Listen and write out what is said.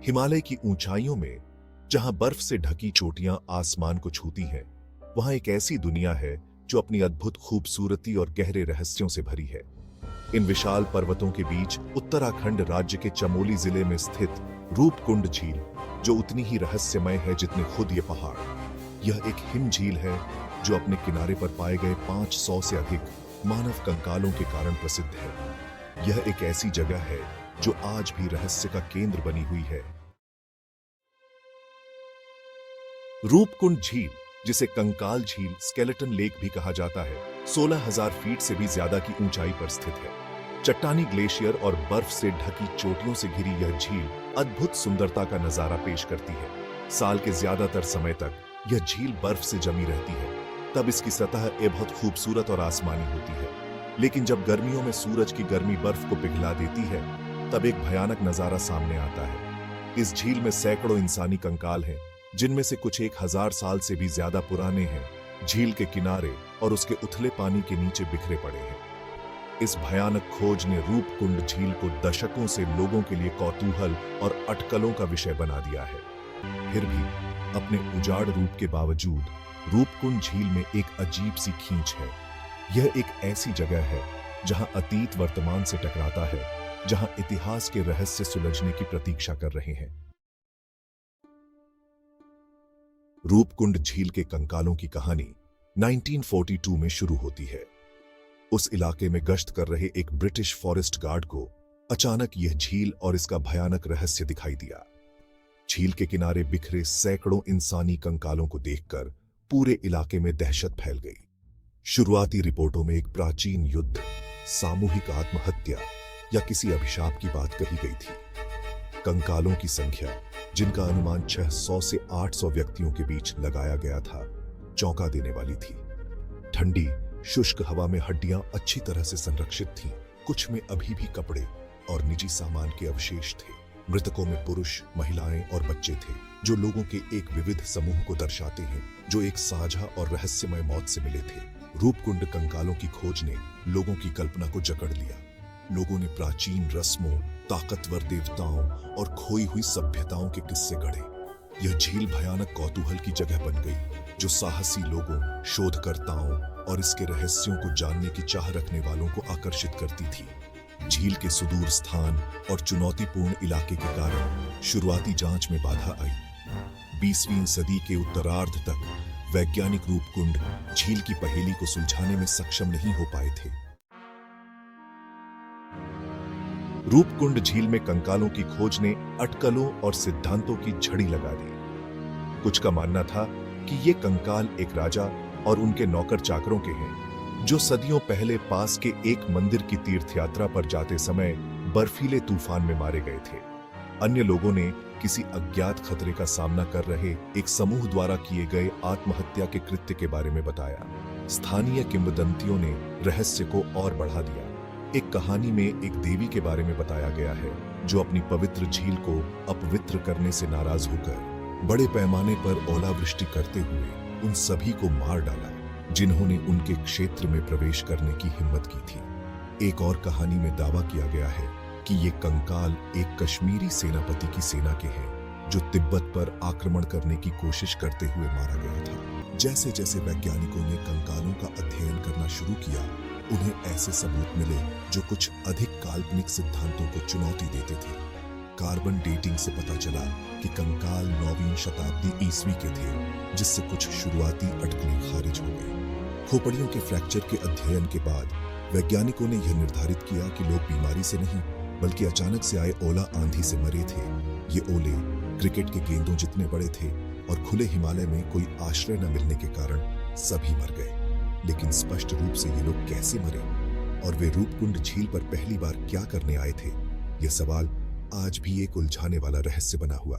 हिमालय की ऊंचाइयों में जहां बर्फ से ढकी चोटियां आसमान को छूती हैं, वहां एक ऐसी दुनिया है जो अपनी अद्भुत खूबसूरती और गहरे रहस्यों से भरी है। इन विशाल पर्वतों के बीच उत्तराखंड राज्य के चमोली जिले में स्थित रूपकुंड झील, जो उतनी ही रहस्यमय है जितने खुद ये पहाड़। यह एक हिम झील है जो अपने किनारे पर पाए गए 500 से अधिक मानव कंकालों के कारण प्रसिद्ध है। यह एक ऐसी जगह है जो आज भी रहस्य का केंद्र बनी हुई है। रूपकुंड झील, जिसे कंकाल झील स्केलेटन लेक भी कहा जाता है, 16,000 फीट से भी ज्यादा की ऊंचाई पर स्थित है। चट्टानी ग्लेशियर और बर्फ से ढकी चोटियों से घिरी यह झील अद्भुत सुंदरता का नजारा पेश करती है। साल के ज्यादातर समय तक यह झील बर्फ से जमी रहती है, तब इसकी सतह बहुत खूबसूरत और आसमानी होती है। लेकिन जब गर्मियों में सूरज की गर्मी बर्फ को पिघला देती है, तब एक भयानक नजारा सामने आता है। इस झील में सैकड़ों इंसानी कंकाल हैं, जिनमें से कुछ 1000 साल से भी ज्यादा पुराने हैं। झील के किनारे और उसके उथले पानी के नीचे बिखरे पड़े हैं। इस भयानक खोज ने रूपकुंड झील को दशकों से लोगों के लिए कौतूहल और अटकलों का विषय बना दिया है। फिर भी अपने उजाड़ रूप के बावजूद रूपकुंड झील में एक अजीब सी खींच है। यह एक ऐसी जगह है जहां अतीत वर्तमान से टकराता है, जहां इतिहास के रहस्य सुलझने की प्रतीक्षा कर रहे हैं। रूपकुंड झील के कंकालों की कहानी 1942 में शुरू होती है। उस इलाके में गश्त कर रहे एक ब्रिटिश फॉरेस्ट गार्ड को अचानक यह झील और इसका भयानक रहस्य दिखाई दिया। झील के किनारे बिखरे सैकड़ों इंसानी कंकालों को देखकर पूरे इलाके में दहशत फैल गई। शुरुआती रिपोर्टों में एक प्राचीन युद्ध, सामूहिक आत्महत्या या किसी अभिशाप की बात कही गई थी। कंकालों की संख्या, जिनका अनुमान 600 से 800 व्यक्तियों के बीच लगाया गया था, चौंका देने वाली थी। ठंडी शुष्क हवा में हड्डियां अच्छी तरह से संरक्षित थीं। कुछ में अभी भी कपड़े और निजी सामान के अवशेष थे। मृतकों में पुरुष, महिलाएं और बच्चे थे, जो लोगों के एक विविध समूह को दर्शाते हैं जो एक साझा और रहस्यमय मौत से मिले थे। रूपकुंड कंकालों की खोज ने लोगों की कल्पना को जकड़ लिया। लोगों ने प्राचीन रस्मों, ताकतवर देवताओं और खोई हुई सभ्यताओं के किस्से गढ़े। यह झील भयानक कौतूहल की जगह बन गई, जो साहसी लोगों, शोधकर्ताओं और इसके रहस्यों को जानने की चाह रखने वालों को आकर्षित करती थी। झील के सुदूर स्थान और चुनौतीपूर्ण इलाके के कारण शुरुआती जांच में बाधा आई। 20वीं सदी के उत्तरार्ध तक वैज्ञानिक रूपकुंड झील की पहेली को सुलझाने में सक्षम नहीं हो पाए थे। रूपकुंड झील में कंकालों की खोज ने अटकलों और सिद्धांतों की झड़ी लगा दी। कुछ का मानना था कि ये कंकाल एक राजा और उनके नौकर चाकरों के हैं, जो सदियों पहले पास के एक मंदिर की तीर्थयात्रा पर जाते समय बर्फीले तूफान में मारे गए थे। अन्य लोगों ने किसी अज्ञात खतरे का सामना कर रहे एक समूह द्वारा किए गए आत्महत्या के कृत्य के बारे में बताया। स्थानीय किंवदंतियों ने रहस्य को और बढ़ा दिया। एक कहानी में एक देवी के बारे में बताया गया है, जो अपनी पवित्र झील को अपवित्र करने से नाराज होकर बड़े पैमाने पर ओलावृष्टि करते हुए उन सभी को मार डाला जिन्होंने उनके क्षेत्र में प्रवेश करने की हिम्मत की थी। एक और कहानी में दावा किया गया है कि ये कंकाल एक कश्मीरी सेनापति की सेना के हैं, जो तिब्बत पर आक्रमण करने की कोशिश करते हुए मारा गया था। जैसे जैसे वैज्ञानिकों ने कंकालों का अध्ययन करना शुरू किया, उन्हें ऐसे सबूत मिले जो कुछ अधिक काल्पनिक सिद्धांतों को चुनौती देते थे। कार्बन डेटिंग से पता चला कि कंकाल 9वीं शताब्दी ईस्वी के थे, जिससे कुछ शुरुआती अटकलें खारिज हो गई। खोपड़ियों के फ्रैक्चर के अध्ययन के बाद वैज्ञानिकों ने यह निर्धारित किया कि लोग बीमारी से नहीं, बल्कि अचानक से आए ओला आंधी से मरे थे। ये ओले क्रिकेट के गेंदों जितने बड़े थे और खुले हिमालय में कोई आश्रय न मिलने के कारण सभी मर गए। लेकिन स्पष्ट रूप से ये लोग कैसे मरे और वे रूपकुंड झील पर पहली बार क्या करने आए थे, यह सवाल आज भी एक उलझाने वाला रहस्य बना हुआ।